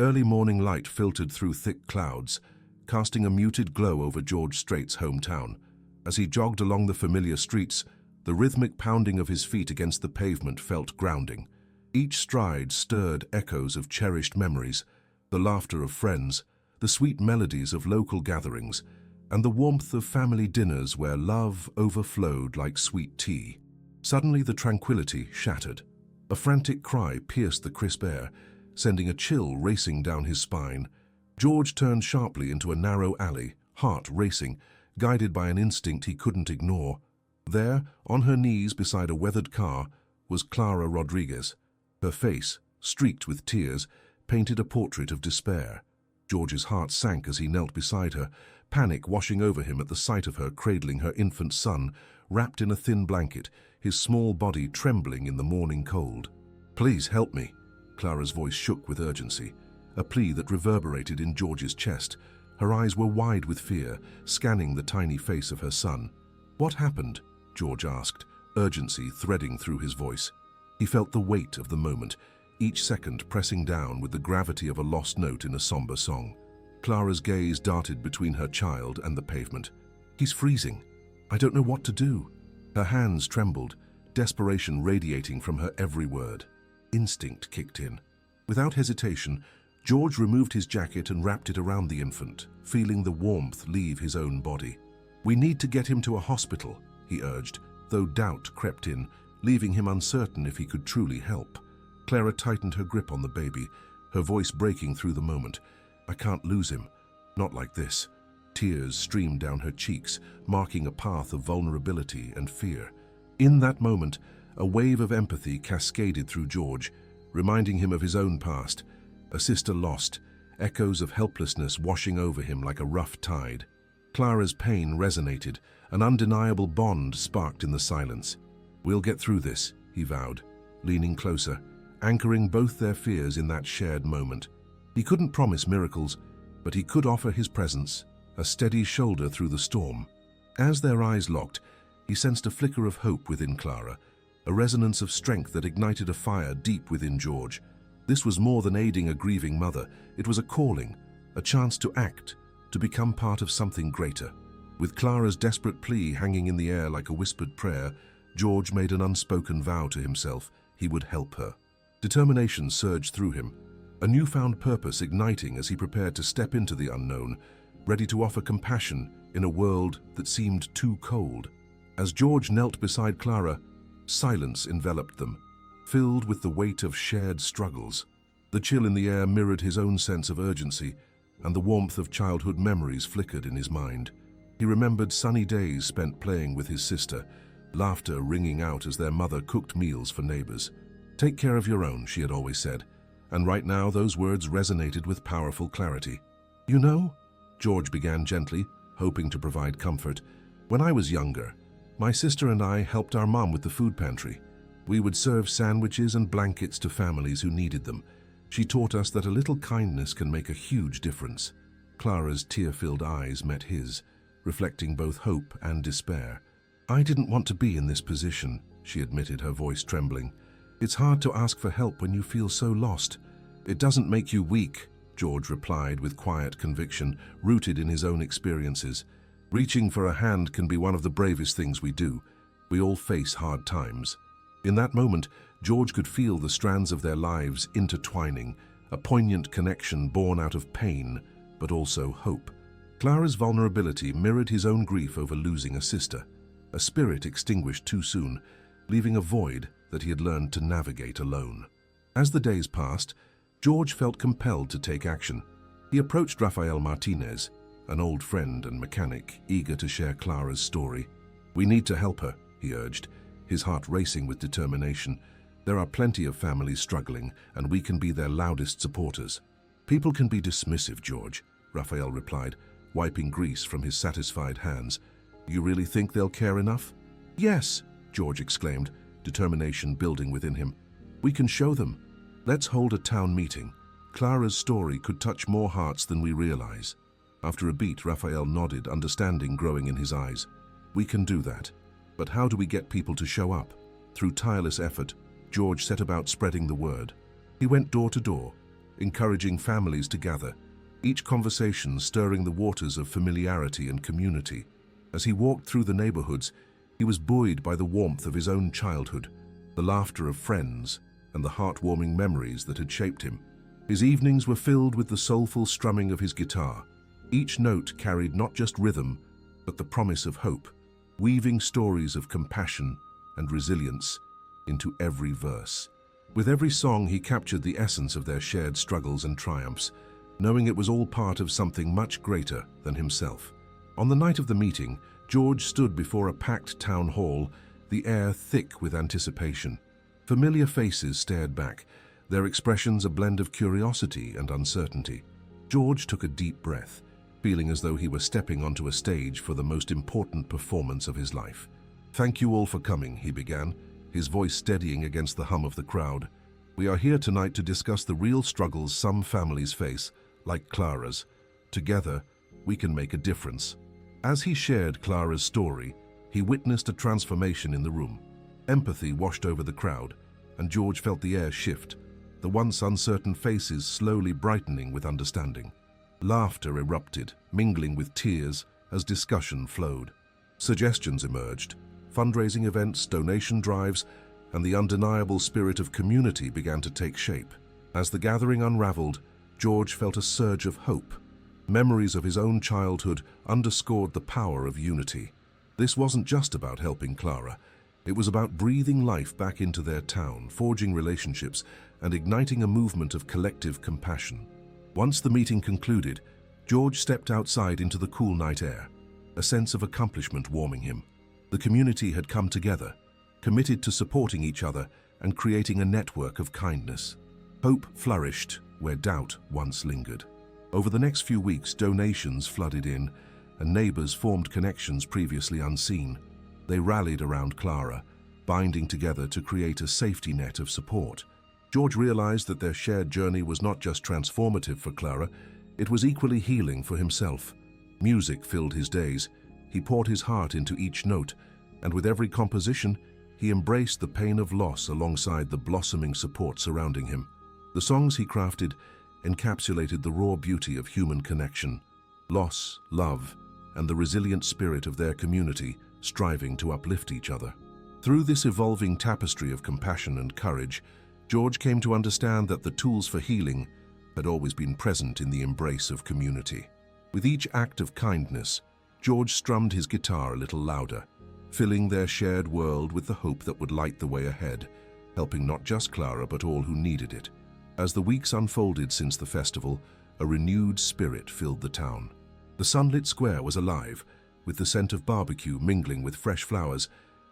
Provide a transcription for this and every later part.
Early morning light filtered through thick clouds, casting a muted glow over George Strait's hometown. As he jogged along the familiar streets, the rhythmic pounding of his feet against the pavement felt grounding. Each stride stirred echoes of cherished memories, the laughter of friends, the sweet melodies of local gatherings, and the warmth of family dinners where love overflowed like sweet tea. Suddenly the tranquility shattered. A frantic cry pierced the crisp air, sending a chill racing down his spine. George turned sharply into a narrow alley, heart racing, guided by an instinct he couldn't ignore. There, on her knees beside a weathered car, was Clara Rodriguez. Her face, streaked with tears, painted a portrait of despair. George's heart sank as he knelt beside her, panic washing over him at the sight of her cradling her infant son, wrapped in a thin blanket, his small body trembling in the morning cold. "Please help me." Clara's voice shook with urgency, a plea that reverberated in George's chest. Her eyes were wide with fear, scanning the tiny face of her son. "What happened?" George asked, urgency threading through his voice. He felt the weight of the moment, each second pressing down with the gravity of a lost note in a somber song. Clara's gaze darted between her child and the pavement. "He's freezing. I don't know what to do." Her hands trembled, desperation radiating from her every word. Instinct kicked in. Without hesitation, George removed his jacket and wrapped it around the infant, feeling the warmth leave his own body. "We need to get him to a hospital," he urged, though doubt crept in, leaving him uncertain if he could truly help. Clara tightened her grip on the baby, her voice breaking through the moment. "I can't lose him. Not like this." Tears streamed down her cheeks, marking a path of vulnerability and fear. In that moment, a wave of empathy cascaded through George, reminding him of his own past. A sister lost, echoes of helplessness washing over him like a rough tide. Clara's pain resonated, an undeniable bond sparked in the silence. "We'll get through this," he vowed, leaning closer, anchoring both their fears in that shared moment. He couldn't promise miracles, but he could offer his presence, a steady shoulder through the storm. As their eyes locked, he sensed a flicker of hope within Clara, a resonance of strength that ignited a fire deep within George. This was more than aiding a grieving mother. It was a calling, a chance to act, to become part of something greater. With Clara's desperate plea hanging in the air like a whispered prayer, George made an unspoken vow to himself he would help her. Determination surged through him, a newfound purpose igniting as he prepared to step into the unknown, ready to offer compassion in a world that seemed too cold. As George knelt beside Clara, silence enveloped them, filled with the weight of shared struggles. The chill in the air mirrored his own sense of urgency, and the warmth of childhood memories flickered in his mind. He remembered sunny days spent playing with his sister, laughter ringing out as their mother cooked meals for neighbors. "Take care of your own," she had always said, and right now those words resonated with powerful clarity. "You know," George began gently, hoping to provide comfort, "when I was younger, my sister and I helped our mom with the food pantry. We would serve sandwiches and blankets to families who needed them. She taught us that a little kindness can make a huge difference." Clara's tear-filled eyes met his, reflecting both hope and despair. "I didn't want to be in this position," she admitted, her voice trembling. "It's hard to ask for help when you feel so lost." "It doesn't make you weak," George replied with quiet conviction, rooted in his own experiences. "Reaching for a hand can be one of the bravest things we do. We all face hard times." In that moment, George could feel the strands of their lives intertwining, a poignant connection born out of pain, but also hope. Clara's vulnerability mirrored his own grief over losing a sister, a spirit extinguished too soon, leaving a void that he had learned to navigate alone. As the days passed, George felt compelled to take action. He approached Rafael Martinez, an old friend and mechanic, eager to share Clara's story. "We need to help her," he urged, his heart racing with determination. "There are plenty of families struggling, and we can be their loudest supporters." "People can be dismissive, George," Rafael replied, wiping grease from his satisfied hands. "You really think they'll care enough?" "Yes," George exclaimed, determination building within him. "We can show them. Let's hold a town meeting. Clara's story could touch more hearts than we realize." After a beat, Rafael nodded, understanding growing in his eyes. "We can do that. But how do we get people to show up?" Through tireless effort, George set about spreading the word. He went door to door, encouraging families to gather, each conversation stirring the waters of familiarity and community. As he walked through the neighborhoods, he was buoyed by the warmth of his own childhood, the laughter of friends, and the heartwarming memories that had shaped him. His evenings were filled with the soulful strumming of his guitar. Each note carried not just rhythm, but the promise of hope, weaving stories of compassion and resilience into every verse. With every song, he captured the essence of their shared struggles and triumphs, knowing it was all part of something much greater than himself. On the night of the meeting, George stood before a packed town hall, the air thick with anticipation. Familiar faces stared back, their expressions a blend of curiosity and uncertainty. George took a deep breath, feeling as though he were stepping onto a stage for the most important performance of his life. "Thank you all for coming," he began, his voice steadying against the hum of the crowd. "We are here tonight to discuss the real struggles some families face, like Clara's. Together, we can make a difference." As he shared Clara's story, he witnessed a transformation in the room. Empathy washed over the crowd, and George felt the air shift, the once uncertain faces slowly brightening with understanding. Laughter erupted, mingling with tears as discussion flowed. Suggestions emerged, fundraising events, donation drives, and the undeniable spirit of community began to take shape. As the gathering unraveled, George felt a surge of hope. Memories of his own childhood underscored the power of unity. This wasn't just about helping Clara. It was about breathing life back into their town, forging relationships, and igniting a movement of collective compassion. Once the meeting concluded, George stepped outside into the cool night air, a sense of accomplishment warming him. The community had come together, committed to supporting each other and creating a network of kindness. Hope flourished where doubt once lingered. Over the next few weeks, donations flooded in, and neighbors formed connections previously unseen. They rallied around Clara, binding together to create a safety net of support. George realized that their shared journey was not just transformative for Clara, it was equally healing for himself. Music filled his days. He poured his heart into each note, and with every composition, he embraced the pain of loss alongside the blossoming support surrounding him. The songs he crafted encapsulated the raw beauty of human connection, loss, love, and the resilient spirit of their community striving to uplift each other. Through this evolving tapestry of compassion and courage, George came to understand that the tools for healing had always been present in the embrace of community. With each act of kindness, George strummed his guitar a little louder, filling their shared world with the hope that would light the way ahead, helping not just Clara but all who needed it. As the weeks unfolded since the festival, a renewed spirit filled the town. The sunlit square was alive, with the scent of barbecue mingling with fresh flowers,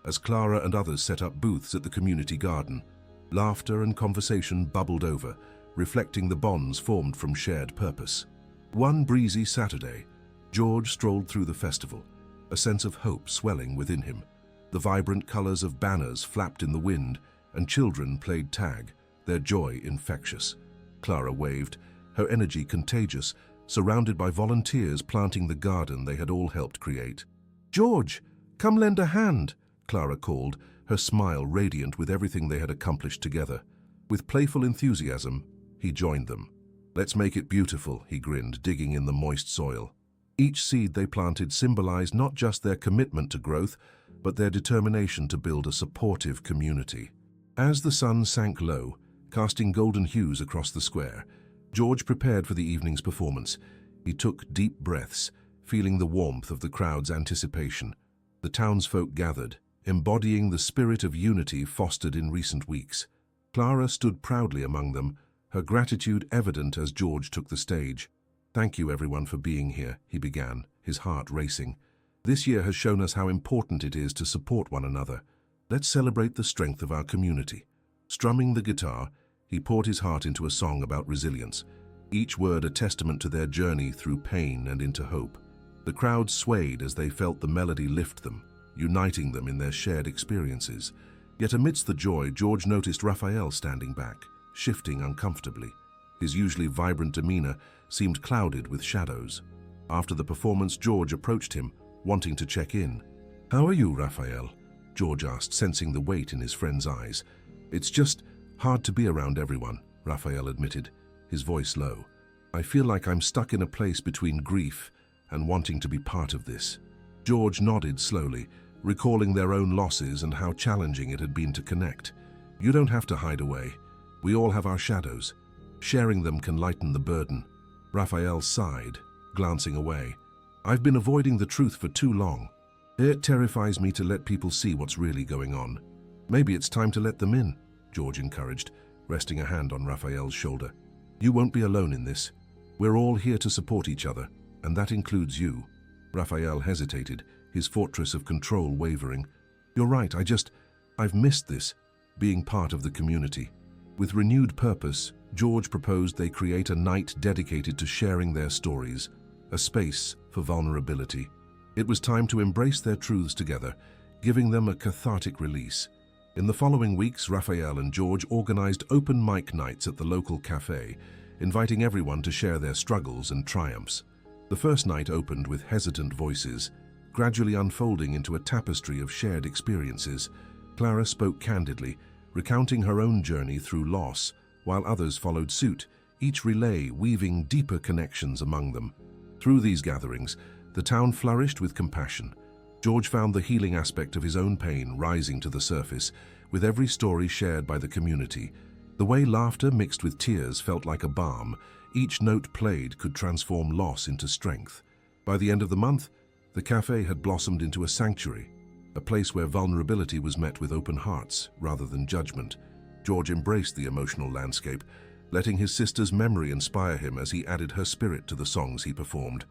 as Clara and others set up booths at the community garden. Laughter and conversation bubbled over, reflecting the bonds formed from shared purpose. One breezy Saturday, George strolled through the festival, a sense of hope swelling within him. The vibrant colors of banners flapped in the wind, and children played tag, their joy infectious. Clara waved, her energy contagious, surrounded by volunteers planting the garden they had all helped create. "George, come lend a hand," Clara called, her smile radiant with everything they had accomplished together. With playful enthusiasm, he joined them. "Let's make it beautiful," he grinned, digging in the moist soil. Each seed they planted symbolized not just their commitment to growth, but their determination to build a supportive community. As the sun sank low, casting golden hues across the square, George prepared for the evening's performance. He took deep breaths, feeling the warmth of the crowd's anticipation. The townsfolk gathered, embodying the spirit of unity fostered in recent weeks. Clara stood proudly among them, her gratitude evident as George took the stage. "Thank you everyone for being here," he began, his heart racing. "This year has shown us how important it is to support one another. Let's celebrate the strength of our community." Strumming the guitar, he poured his heart into a song about resilience, each word a testament to their journey through pain and into hope. The crowd swayed as they felt the melody lift them, uniting them in their shared experiences. Yet amidst the joy, George noticed Raphael standing back, shifting uncomfortably. His usually vibrant demeanor seemed clouded with shadows. After the performance, George approached him, wanting to check in. "How are you, Raphael?" George asked, sensing the weight in his friend's eyes. "It's just hard to be around everyone," Raphael admitted. his voice low. "I feel like I'm stuck in a place between grief and wanting to be part of this." George nodded slowly, recalling their own losses and how challenging it had been to connect. "You don't have to hide away. We all have our shadows. Sharing them can lighten the burden." Raphael sighed, glancing away. "I've been avoiding the truth for too long. It terrifies me to let people see what's really going on." "Maybe it's time to let them in," George encouraged, resting a hand on Raphael's shoulder. "You won't be alone in this. We're all here to support each other, and that includes you." Raphael hesitated, his fortress of control wavering. "You're right, I've missed this, being part of the community." With renewed purpose, George proposed they create a night dedicated to sharing their stories, a space for vulnerability. It was time to embrace their truths together, giving them a cathartic release. In the following weeks, Raphael and George organized open mic nights at the local cafe, inviting everyone to share their struggles and triumphs. The first night opened with hesitant voices, gradually unfolding into a tapestry of shared experiences. Clara spoke candidly, recounting her own journey through loss, while others followed suit, each relay weaving deeper connections among them. Through these gatherings, the town flourished with compassion. George found the healing aspect of his own pain rising to the surface, with every story shared by the community. The way laughter mixed with tears felt like a balm, each note played could transform loss into strength. By the end of the month, the cafe had blossomed into a sanctuary, a place where vulnerability was met with open hearts rather than judgment. George embraced the emotional landscape, letting his sister's memory inspire him as he added her spirit to the songs he performed.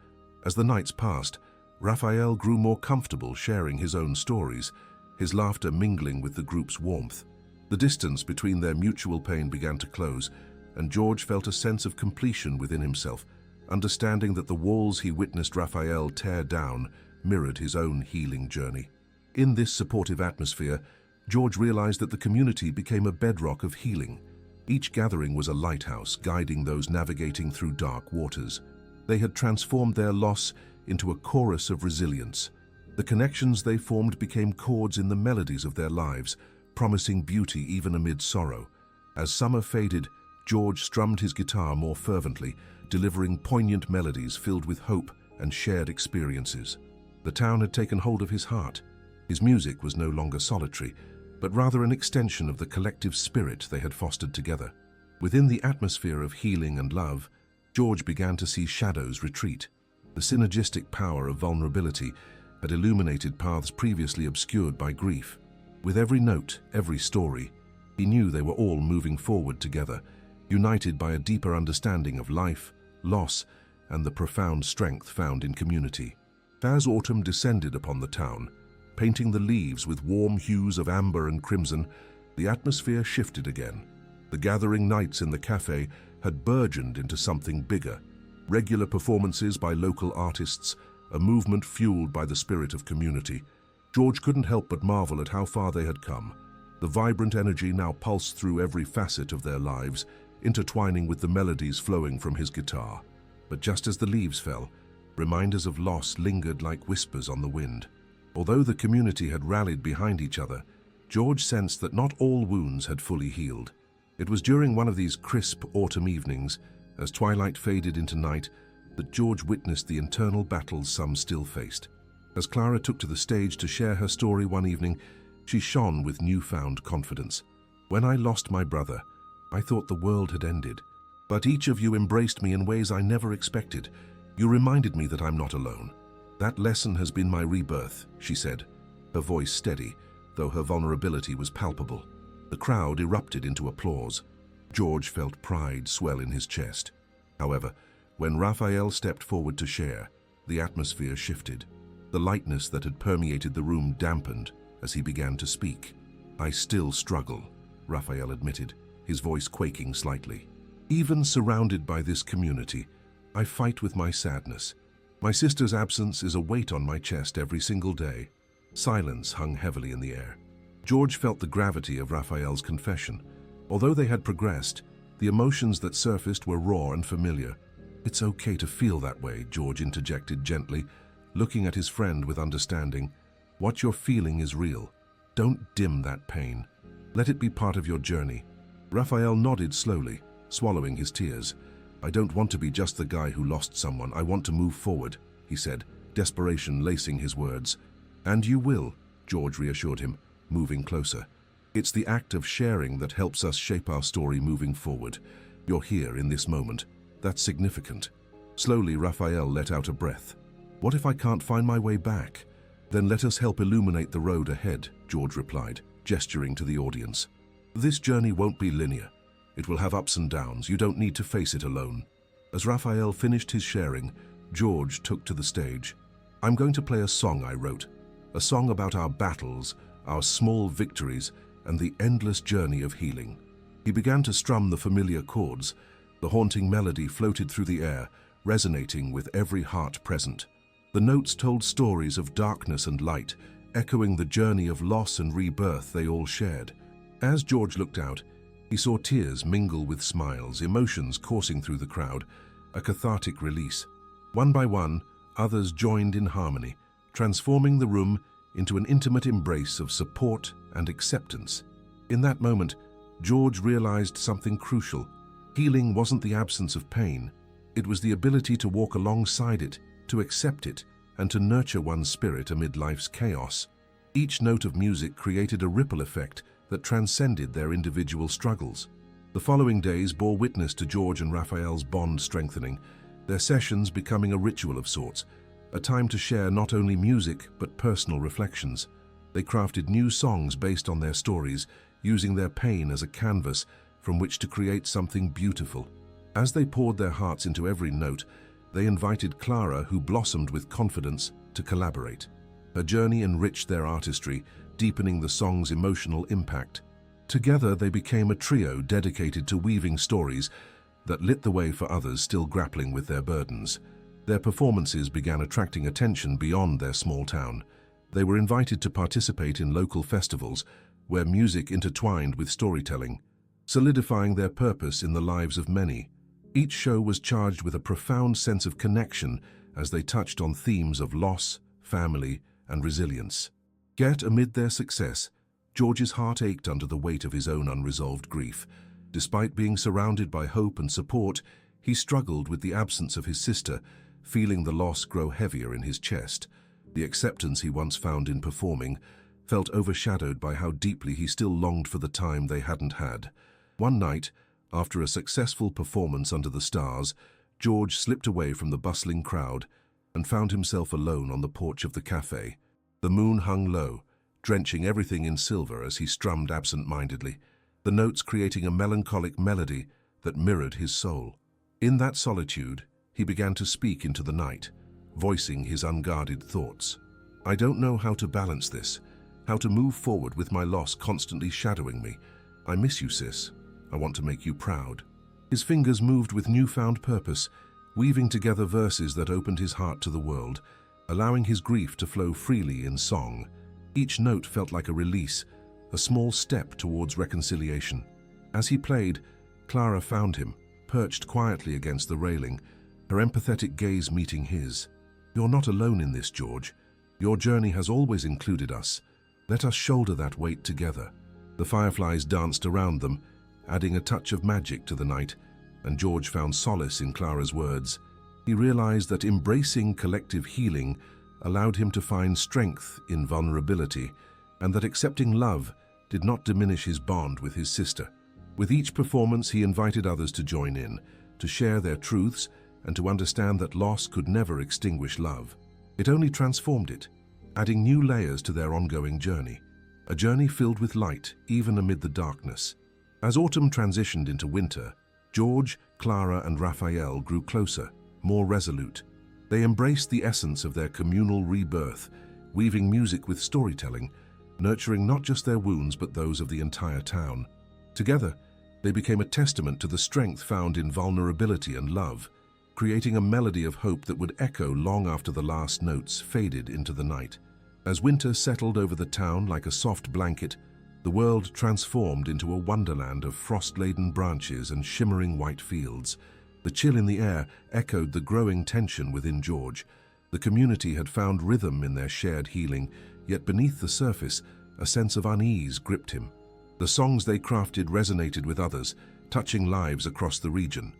As the nights passed, Raphael grew more comfortable sharing his own stories, his laughter mingling with the group's warmth. The distance between their mutual pain began to close, and George felt a sense of completion within himself, understanding that the walls he witnessed Raphael tear down mirrored his own healing journey. In this supportive atmosphere, George realized that the community became a bedrock of healing. Each gathering was a lighthouse guiding those navigating through dark waters. They had transformed their loss into a chorus of resilience. The connections they formed became chords in the melodies of their lives, promising beauty even amid sorrow. As summer faded, George strummed his guitar more fervently, delivering poignant melodies filled with hope and shared experiences. The town had taken hold of his heart. His music was no longer solitary, but rather an extension of the collective spirit they had fostered together. Within the atmosphere of healing and love, George began to see shadows retreat. The synergistic power of vulnerability had illuminated paths previously obscured by grief. With every note, every story, he knew they were all moving forward together, united by a deeper understanding of life, loss, and the profound strength found in community. As autumn descended upon the town, painting the leaves with warm hues of amber and crimson, the atmosphere shifted again. The gathering nights in the cafe had burgeoned into something bigger. Regular performances by local artists, a movement fueled by the spirit of community. George couldn't help but marvel at how far they had come. The vibrant energy now pulsed through every facet of their lives, intertwining with the melodies flowing from his guitar. But just as the leaves fell, reminders of loss lingered like whispers on the wind. Although the community had rallied behind each other, George sensed that not all wounds had fully healed. It was during one of these crisp autumn evenings, as twilight faded into night, that George witnessed the internal battles some still faced. As Clara took to the stage to share her story one evening, she shone with newfound confidence. "When I lost my brother, I thought the world had ended. But each of you embraced me in ways I never expected. You reminded me that I'm not alone. That lesson has been my rebirth," she said, her voice steady, though her vulnerability was palpable. The crowd erupted into applause. George felt pride swell in his chest. However, when Raphael stepped forward to share, the atmosphere shifted. The lightness that had permeated the room dampened as he began to speak. "I still struggle," Raphael admitted, his voice quaking slightly. "Even surrounded by this community, I fight with my sadness. My sister's absence is a weight on my chest every single day." Silence hung heavily in the air. George felt the gravity of Raphael's confession. Although they had progressed, the emotions that surfaced were raw and familiar. "It's okay to feel that way," George interjected gently, looking at his friend with understanding. "What you're feeling is real. Don't dim that pain. Let it be part of your journey." Raphael nodded slowly, swallowing his tears. I don't want to be just the guy who lost someone. I want to move forward, he said, desperation lacing his words. And you will, George reassured him, moving closer. It's the act of sharing that helps us shape our story moving forward. You're here in this moment. That's significant. Slowly, Raphael let out a breath. What if I can't find my way back? Then let us help illuminate the road ahead, George replied, gesturing to the audience. This journey won't be linear. It will have ups and downs. You don't need to face it alone. As Raphael finished his sharing, George took to the stage. I'm going to play a song I wrote. A song about our battles, our small victories, and the endless journey of healing. He began to strum the familiar chords. The haunting melody floated through the air, resonating with every heart present. The notes told stories of darkness and light, echoing the journey of loss and rebirth they all shared. As George looked out, he saw tears mingle with smiles, emotions coursing through the crowd, a cathartic release. One by one, others joined in harmony, transforming the room into an intimate embrace of support and acceptance. In that moment, George realized something crucial. Healing wasn't the absence of pain. It was the ability to walk alongside it, to accept it, and to nurture one's spirit amid life's chaos. Each note of music created a ripple effect that transcended their individual struggles. The following days bore witness to George and Raphael's bond strengthening, their sessions becoming a ritual of sorts, a time to share not only music but personal reflections. They crafted new songs based on their stories, using their pain as a canvas from which to create something beautiful. As they poured their hearts into every note, they invited Clara, who blossomed with confidence, to collaborate. Her journey enriched their artistry, deepening the song's emotional impact. Together they became a trio dedicated to weaving stories that lit the way for others still grappling with their burdens. Their performances began attracting attention beyond their small town. They were invited to participate in local festivals where music intertwined with storytelling, solidifying their purpose in the lives of many. Each show was charged with a profound sense of connection as they touched on themes of loss, family, and resilience. Yet, amid their success, George's heart ached under the weight of his own unresolved grief. Despite being surrounded by hope and support, he struggled with the absence of his sister, feeling the loss grow heavier in his chest. The acceptance he once found in performing felt overshadowed by how deeply he still longed for the time they hadn't had. One night, after a successful performance under the stars, George slipped away from the bustling crowd and found himself alone on the porch of the cafe. The moon hung low, drenching everything in silver as he strummed absent-mindedly, the notes creating a melancholic melody that mirrored his soul. In that solitude, he began to speak into the night, voicing his unguarded thoughts. I don't know how to balance this, how to move forward with my loss constantly shadowing me. I miss you, sis. I want to make you proud. His fingers moved with newfound purpose, weaving together verses that opened his heart to the world, allowing his grief to flow freely in song. Each note felt like a release, a small step towards reconciliation. As he played, Clara found him, perched quietly against the railing, her empathetic gaze meeting his. You're not alone in this, George. Your journey has always included us. Let us shoulder that weight together. The fireflies danced around them, adding a touch of magic to the night, and George found solace in Clara's words. He realized that embracing collective healing allowed him to find strength in vulnerability, and that accepting love did not diminish his bond with his sister. With each performance, he invited others to join in, to share their truths, and to understand that loss could never extinguish love. It only transformed it, adding new layers to their ongoing journey, a journey filled with light even amid the darkness. As autumn transitioned into winter, George, Clara, and Raphael grew closer, more resolute. They embraced the essence of their communal rebirth, weaving music with storytelling, nurturing not just their wounds but those of the entire town. Together, they became a testament to the strength found in vulnerability and love, creating a melody of hope that would echo long after the last notes faded into the night. As winter settled over the town like a soft blanket, the world transformed into a wonderland of frost-laden branches and shimmering white fields. The chill in the air echoed the growing tension within George. The community had found rhythm in their shared healing, yet beneath the surface, a sense of unease gripped him. The songs they crafted resonated with others, touching lives across the region.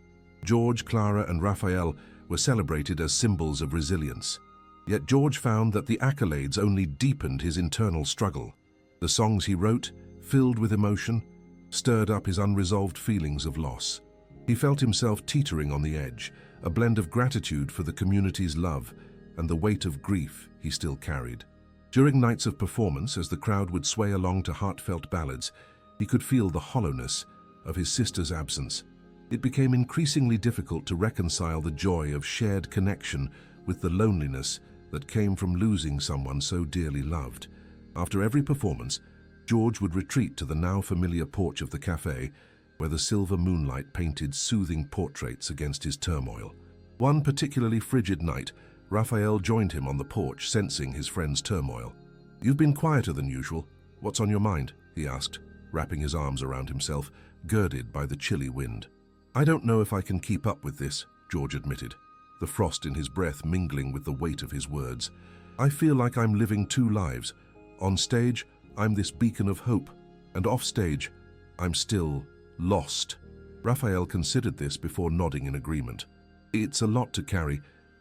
George, Clara, and Raphael were celebrated as symbols of resilience. Yet George found that the accolades only deepened his internal struggle. The songs he wrote, filled with emotion, stirred up his unresolved feelings of loss. He felt himself teetering on the edge, a blend of gratitude for the community's love and the weight of grief he still carried. During nights of performance, as the crowd would sway along to heartfelt ballads, he could feel the hollowness of his sister's absence. It became increasingly difficult to reconcile the joy of shared connection with the loneliness that came from losing someone so dearly loved. After every performance, George would retreat to the now familiar porch of the cafe, where the silver moonlight painted soothing portraits against his turmoil. One particularly frigid night, Raphael joined him on the porch, sensing his friend's turmoil. "You've been quieter than usual. What's on your mind?" he asked, wrapping his arms around himself, girded by the chilly wind. "I don't know if I can keep up with this," George admitted, the frost in his breath mingling with the weight of his words. "I feel like I'm living two lives. On stage, I'm this beacon of hope, and off stage, I'm still lost." Raphael considered this before nodding in agreement. "It's a lot to carry,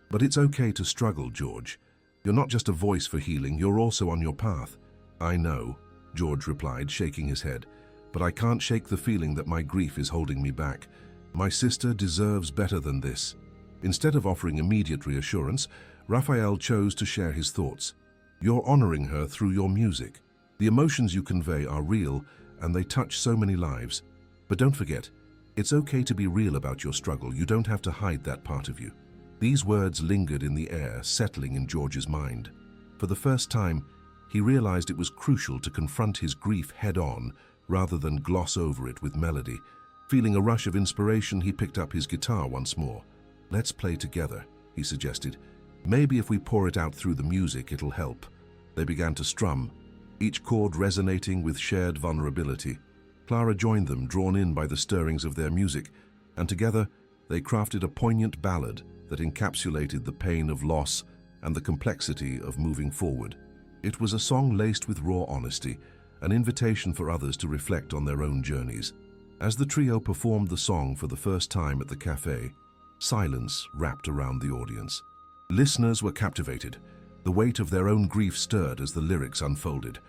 but it's okay to struggle, George. You're not just a voice for healing, you're also on your path." "I know," George replied, shaking his head, "but I can't shake the feeling that my grief is holding me back. My sister deserves better than this." Instead of offering immediate reassurance, Raphael chose to share his thoughts. "You're honoring her through your music. The emotions you convey are real, and they touch so many lives. But don't forget, it's okay to be real about your struggle. You don't have to hide that part of you." These words lingered in the air, settling in George's mind. For the first time, he realized it was crucial to confront his grief head-on, rather than gloss over it with melody. Feeling a rush of inspiration, he picked up his guitar once more. "Let's play together," he suggested. "Maybe if we pour it out through the music, it'll help." They began to strum, each chord resonating with shared vulnerability. Clara joined them, drawn in by the stirrings of their music, and together they crafted a poignant ballad that encapsulated the pain of loss and the complexity of moving forward. It was a song laced with raw honesty, an invitation for others to reflect on their own journeys. As the trio performed the song for the first time at the cafe, silence wrapped around the audience. Listeners were captivated. The weight of their own grief stirred as the lyrics unfolded.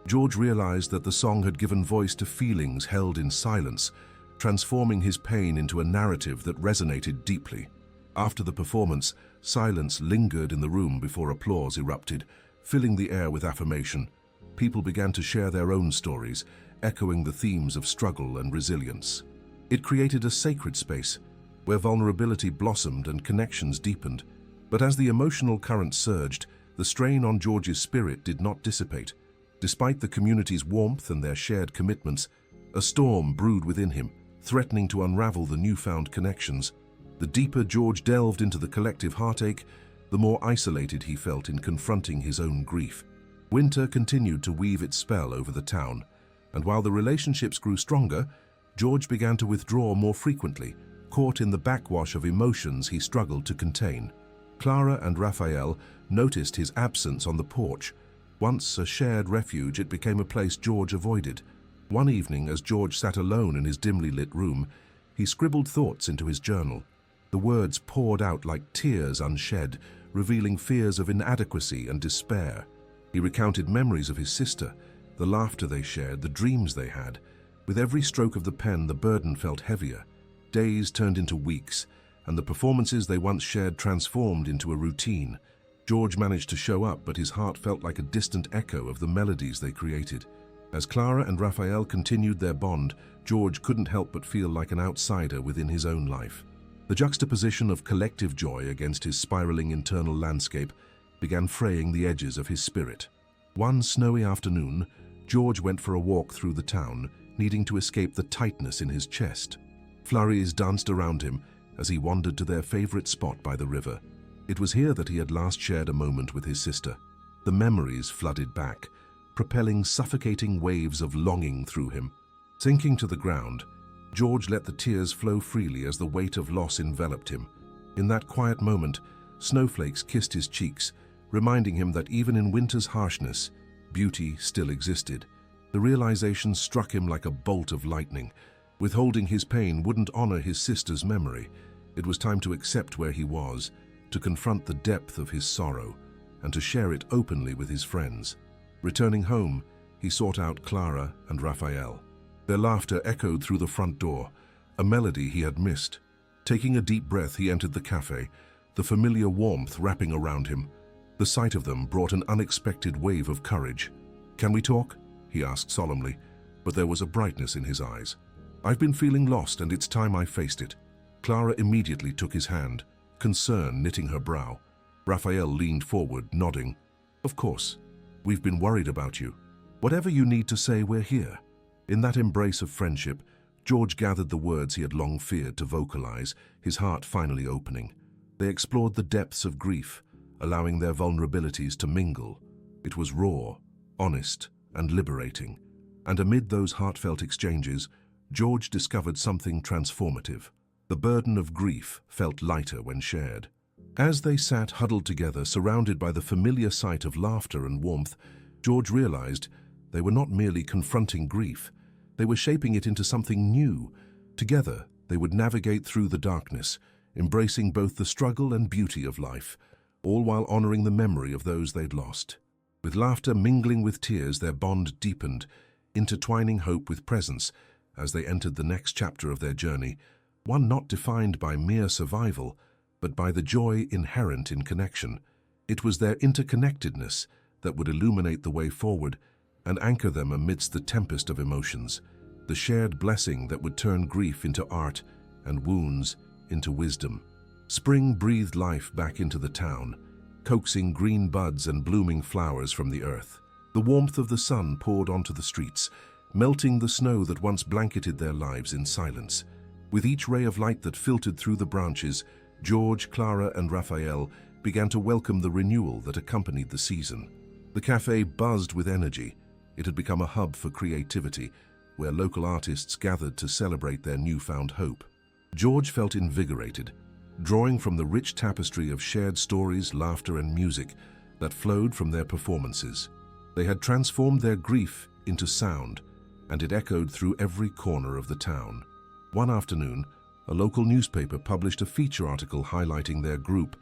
George realized that the song had given voice to feelings held in silence, transforming his pain into a narrative that resonated deeply. After the performance, silence lingered in the room before applause erupted, filling the air with affirmation. People began to share their own stories, echoing the themes of struggle and resilience. It created a sacred space, where vulnerability blossomed and connections deepened. But as the emotional current surged, the strain on George's spirit did not dissipate. Despite the community's warmth and their shared commitments, a storm brewed within him, threatening to unravel the newfound connections. The deeper George delved into the collective heartache, the more isolated he felt in confronting his own grief. Winter continued to weave its spell over the town, and while the relationships grew stronger, George began to withdraw more frequently, caught in the backwash of emotions he struggled to contain. Clara and Raphael noticed his absence on the porch. Once a shared refuge, it became a place George avoided. One evening, as George sat alone in his dimly lit room, he scribbled thoughts into his journal. The words poured out like tears unshed, revealing fears of inadequacy and despair. He recounted memories of his sister, the laughter they shared, the dreams they had. With every stroke of the pen, the burden felt heavier. Days turned into weeks, and the performances they once shared transformed into a routine. George managed to show up, but his heart felt like a distant echo of the melodies they created. As Clara and Raphael continued their bond, George couldn't help but feel like an outsider within his own life. The juxtaposition of collective joy against his spiraling internal landscape began fraying the edges of his spirit. One snowy afternoon, George went for a walk through the town, needing to escape the tightness in his chest. Flurries danced around him as he wandered to their favorite spot by the river. It was here that he had last shared a moment with his sister. The memories flooded back, propelling suffocating waves of longing through him. Sinking to the ground, George let the tears flow freely as the weight of loss enveloped him. In that quiet moment, snowflakes kissed his cheeks, reminding him that even in winter's harshness, beauty still existed. The realization struck him like a bolt of lightning. Withholding his pain wouldn't honor his sister's memory. It was time to accept where he was, to confront the depth of his sorrow, and to share it openly with his friends. Returning home, he sought out Clara and Raphael. Their laughter echoed through the front door, a melody he had missed. Taking a deep breath, he entered the cafe, the familiar warmth wrapping around him. The sight of them brought an unexpected wave of courage. "Can we talk?" he asked solemnly, but there was a brightness in his eyes. "I've been feeling lost, and it's time I faced it." Clara immediately took his hand, concern knitting her brow. Raphael leaned forward, nodding. "Of course. We've been worried about you. Whatever you need to say, we're here." In that embrace of friendship, George gathered the words he had long feared to vocalize, his heart finally opening. They explored the depths of grief, allowing their vulnerabilities to mingle. It was raw, honest, and liberating. And amid those heartfelt exchanges, George discovered something transformative. The burden of grief felt lighter when shared. As they sat huddled together, surrounded by the familiar sight of laughter and warmth, George realized they were not merely confronting grief, they were shaping it into something new. Together, they would navigate through the darkness, embracing both the struggle and beauty of life, all while honoring the memory of those they'd lost. With laughter mingling with tears, their bond deepened, intertwining hope with presence as they entered the next chapter of their journey, one not defined by mere survival, but by the joy inherent in connection. It was their interconnectedness that would illuminate the way forward and anchor them amidst the tempest of emotions, the shared blessing that would turn grief into art and wounds into wisdom. Spring breathed life back into the town, coaxing green buds and blooming flowers from the earth. The warmth of the sun poured onto the streets, melting the snow that once blanketed their lives in silence. With each ray of light that filtered through the branches, George, Clara, and Raphael began to welcome the renewal that accompanied the season. The cafe buzzed with energy. It had become a hub for creativity, where local artists gathered to celebrate their newfound hope. George felt invigorated, drawing from the rich tapestry of shared stories, laughter, and music that flowed from their performances. They had transformed their grief into sound, and it echoed through every corner of the town. One afternoon, a local newspaper published a feature article highlighting their group,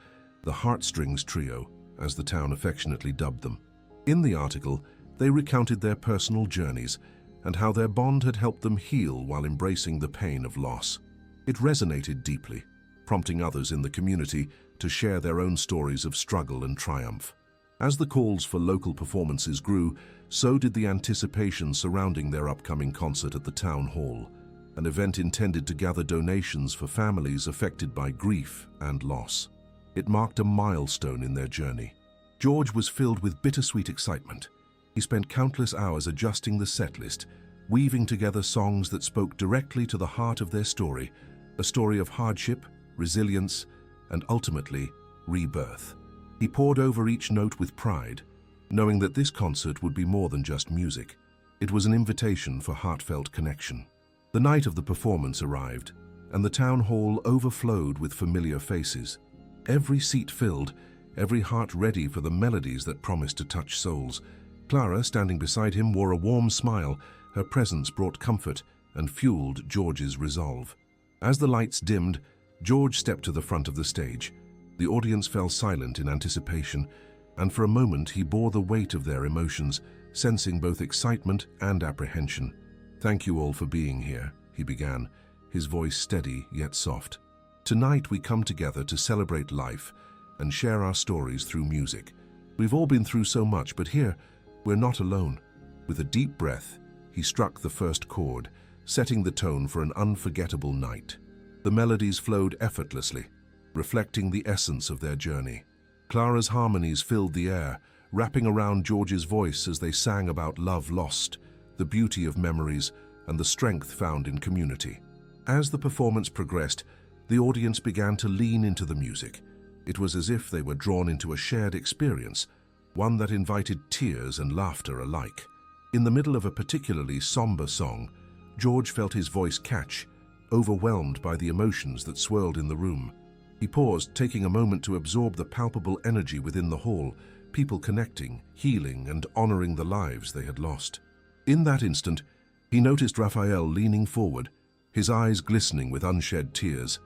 the Heartstrings Trio, as the town affectionately dubbed them. In the article, they recounted their personal journeys and how their bond had helped them heal while embracing the pain of loss. It resonated deeply, prompting others in the community to share their own stories of struggle and triumph. As the calls for local performances grew, so did the anticipation surrounding their upcoming concert at the town hall, an event intended to gather donations for families affected by grief and loss. It marked a milestone in their journey. George was filled with bittersweet excitement. He spent countless hours adjusting the setlist, weaving together songs that spoke directly to the heart of their story, a story of hardship, resilience, and ultimately, rebirth. He pored over each note with pride, knowing that this concert would be more than just music. It was an invitation for heartfelt connection. The night of the performance arrived, and the town hall overflowed with familiar faces. Every seat filled, every heart ready for the melodies that promised to touch souls. Clara, standing beside him, wore a warm smile. Her presence brought comfort and fueled George's resolve. As the lights dimmed, George stepped to the front of the stage. The audience fell silent in anticipation, and for a moment he bore the weight of their emotions, sensing both excitement and apprehension. "Thank you all for being here," he began, his voice steady yet soft. "Tonight we come together to celebrate life and share our stories through music. We've all been through so much, but here, we're not alone." With a deep breath, he struck the first chord, setting the tone for an unforgettable night. The melodies flowed effortlessly, reflecting the essence of their journey. Clara's harmonies filled the air, wrapping around George's voice as they sang about love lost, the beauty of memories, and the strength found in community. As the performance progressed, the audience began to lean into the music. It was as if they were drawn into a shared experience, one that invited tears and laughter alike. In the middle of a particularly somber song, George felt his voice catch, overwhelmed by the emotions that swirled in the room. He paused, taking a moment to absorb the palpable energy within the hall, people connecting, healing, and honoring the lives they had lost. In that instant, he noticed Raphael leaning forward, his eyes glistening with unshed tears.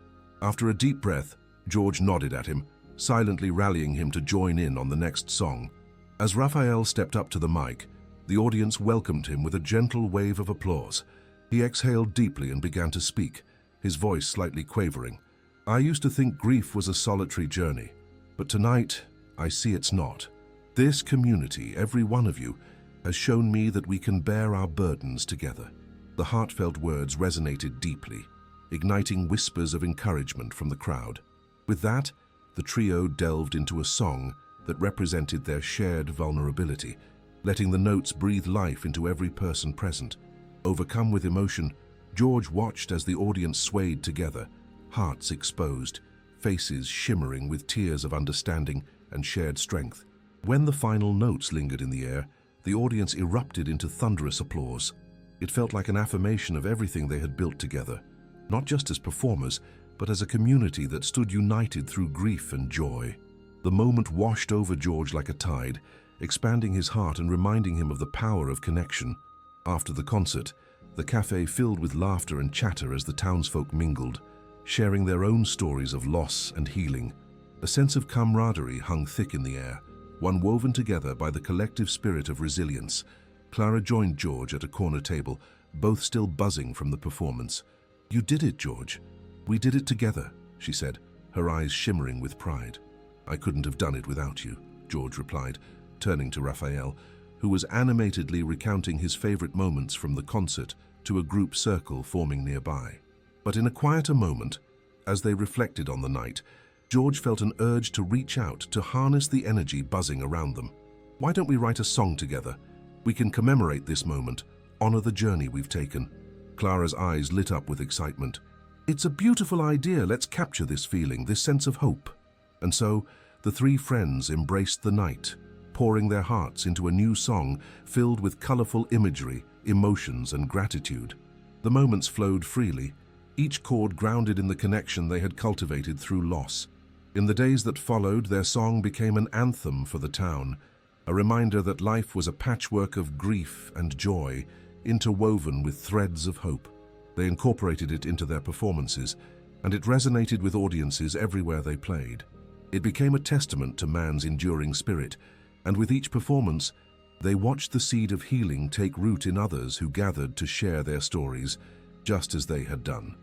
After a deep breath, George nodded at him, silently rallying him to join in on the next song. As Raphael stepped up to the mic, the audience welcomed him with a gentle wave of applause. He exhaled deeply and began to speak, his voice slightly quavering. "I used to think grief was a solitary journey, but tonight I see it's not. This community, every one of you, has shown me that we can bear our burdens together." The heartfelt words resonated deeply, igniting whispers of encouragement from the crowd. With that, the trio delved into a song that represented their shared vulnerability, letting the notes breathe life into every person present. Overcome with emotion, George watched as the audience swayed together, hearts exposed, faces shimmering with tears of understanding and shared strength. When the final notes lingered in the air, the audience erupted into thunderous applause. It felt like an affirmation of everything they had built together, not just as performers, but as a community that stood united through grief and joy. The moment washed over George like a tide, expanding his heart and reminding him of the power of connection. After the concert, the cafe filled with laughter and chatter as the townsfolk mingled, sharing their own stories of loss and healing. A sense of camaraderie hung thick in the air, one woven together by the collective spirit of resilience. Clara joined George at a corner table, both still buzzing from the performance. "You did it, George. We did it together," she said, her eyes shimmering with pride. "I couldn't have done it without you," George replied, turning to Raphael, who was animatedly recounting his favorite moments from the concert to a group circle forming nearby. But in a quieter moment, as they reflected on the night, George felt an urge to reach out to harness the energy buzzing around them. "Why don't we write a song together? We can commemorate this moment, honor the journey we've taken." Clara's eyes lit up with excitement. "It's a beautiful idea. Let's capture this feeling, this sense of hope." And so, the three friends embraced the night, pouring their hearts into a new song filled with colorful imagery, emotions, and gratitude. The moments flowed freely, each chord grounded in the connection they had cultivated through loss. In the days that followed, their song became an anthem for the town, a reminder that life was a patchwork of grief and joy, interwoven with threads of hope. They incorporated it into their performances, and it resonated with audiences everywhere they played. It became a testament to man's enduring spirit, and with each performance, they watched the seed of healing take root in others who gathered to share their stories, just as they had done.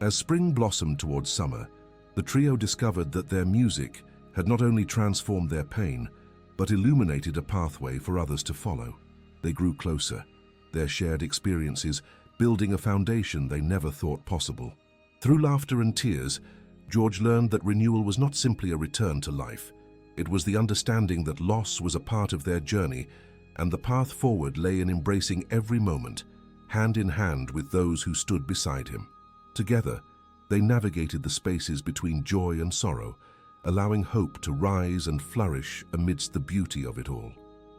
As spring blossomed towards summer, the trio discovered that their music had not only transformed their pain, but illuminated a pathway for others to follow. They grew closer, their shared experiences building a foundation they never thought possible. Through laughter and tears, George learned that renewal was not simply a return to life. It was the understanding that loss was a part of their journey, and the path forward lay in embracing every moment, hand in hand with those who stood beside him. Together, they navigated the spaces between joy and sorrow, allowing hope to rise and flourish amidst the beauty of it all.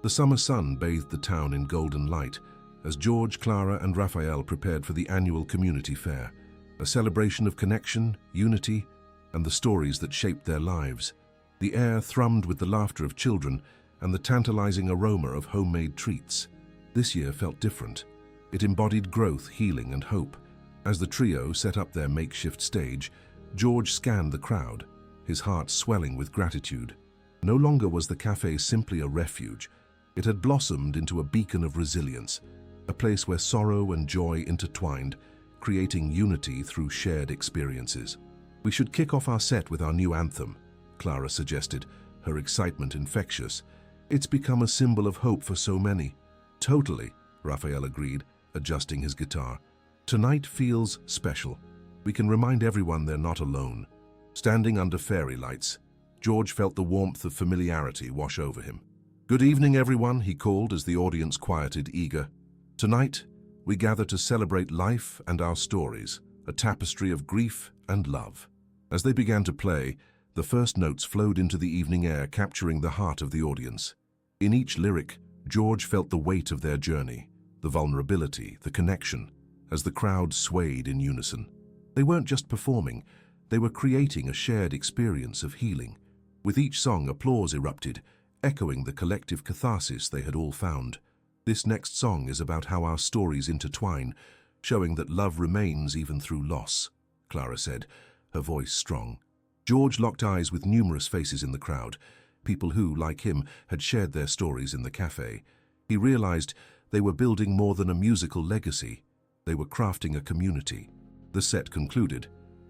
The summer sun bathed the town in golden light as George, Clara, and Raphael prepared for the annual community fair, a celebration of connection, unity, and the stories that shaped their lives. The air thrummed with the laughter of children and the tantalizing aroma of homemade treats. This year felt different. It embodied growth, healing, and hope. As the trio set up their makeshift stage, George scanned the crowd, his heart swelling with gratitude. No longer was the cafe simply a refuge. It had blossomed into a beacon of resilience, a place where sorrow and joy intertwined, creating unity through shared experiences. "We should kick off our set with our new anthem," Clara suggested, her excitement infectious. "It's become a symbol of hope for so many." "Totally," Raphael agreed, adjusting his guitar. "Tonight feels special. We can remind everyone they're not alone." Standing under fairy lights, George felt the warmth of familiarity wash over him. "Good evening, everyone," he called as the audience quieted, eager. "Tonight, we gather to celebrate life and our stories, a tapestry of grief and love." As they began to play, the first notes flowed into the evening air, capturing the heart of the audience. In each lyric, George felt the weight of their journey, the vulnerability, the connection, as the crowd swayed in unison. They weren't just performing, they were creating a shared experience of healing. With each song, applause erupted, echoing the collective catharsis they had all found. "This next song is about how our stories intertwine, showing that love remains even through loss," Clara said, her voice strong. George locked eyes with numerous faces in the crowd, people who, like him, had shared their stories in the cafe. He realized they were building more than a musical legacy. They were crafting a community. The set concluded,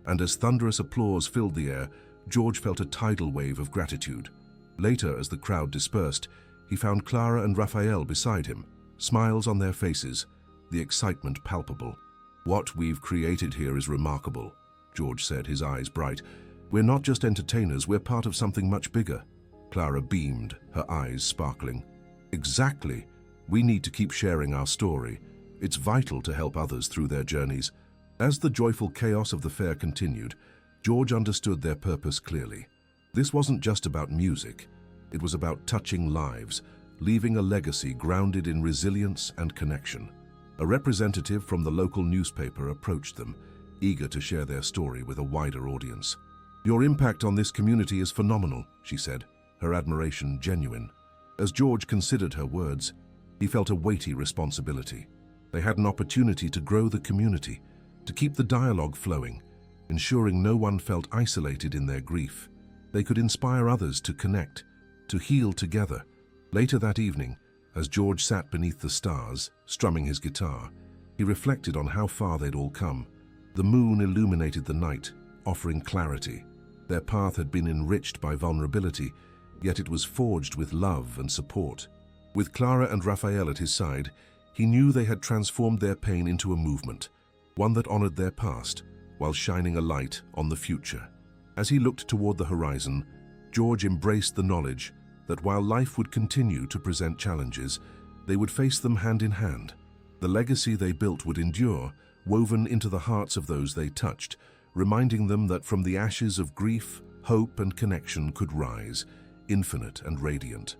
and as thunderous applause filled the air, George felt a tidal wave of gratitude. Later, as the crowd dispersed, he found Clara and Raphael beside him, smiles on their faces, the excitement palpable. "What we've created here is remarkable," George said, his eyes bright. "We're not just entertainers, we're part of something much bigger." Clara beamed, her eyes sparkling. "Exactly. We need to keep sharing our story. It's vital to help others through their journeys." As the joyful chaos of the fair continued, George understood their purpose clearly. This wasn't just about music. It was about touching lives, leaving a legacy grounded in resilience and connection. A representative from the local newspaper approached them, eager to share their story with a wider audience. "Your impact on this community is phenomenal," she said, her admiration genuine. As George considered her words, he felt a weighty responsibility. They had an opportunity to grow the community, to keep the dialogue flowing, ensuring no one felt isolated in their grief. They could inspire others to connect, to heal together. Later that evening, as George sat beneath the stars, strumming his guitar, he reflected on how far they'd all come. The moon illuminated the night, offering clarity. Their path had been enriched by vulnerability, yet it was forged with love and support. With Clara and Raphael at his side, he knew they had transformed their pain into a movement, one that honored their past, while shining a light on the future. As he looked toward the horizon, George embraced the knowledge that while life would continue to present challenges, they would face them hand in hand. The legacy they built would endure, woven into the hearts of those they touched, reminding them that from the ashes of grief, hope and connection could rise, infinite and radiant.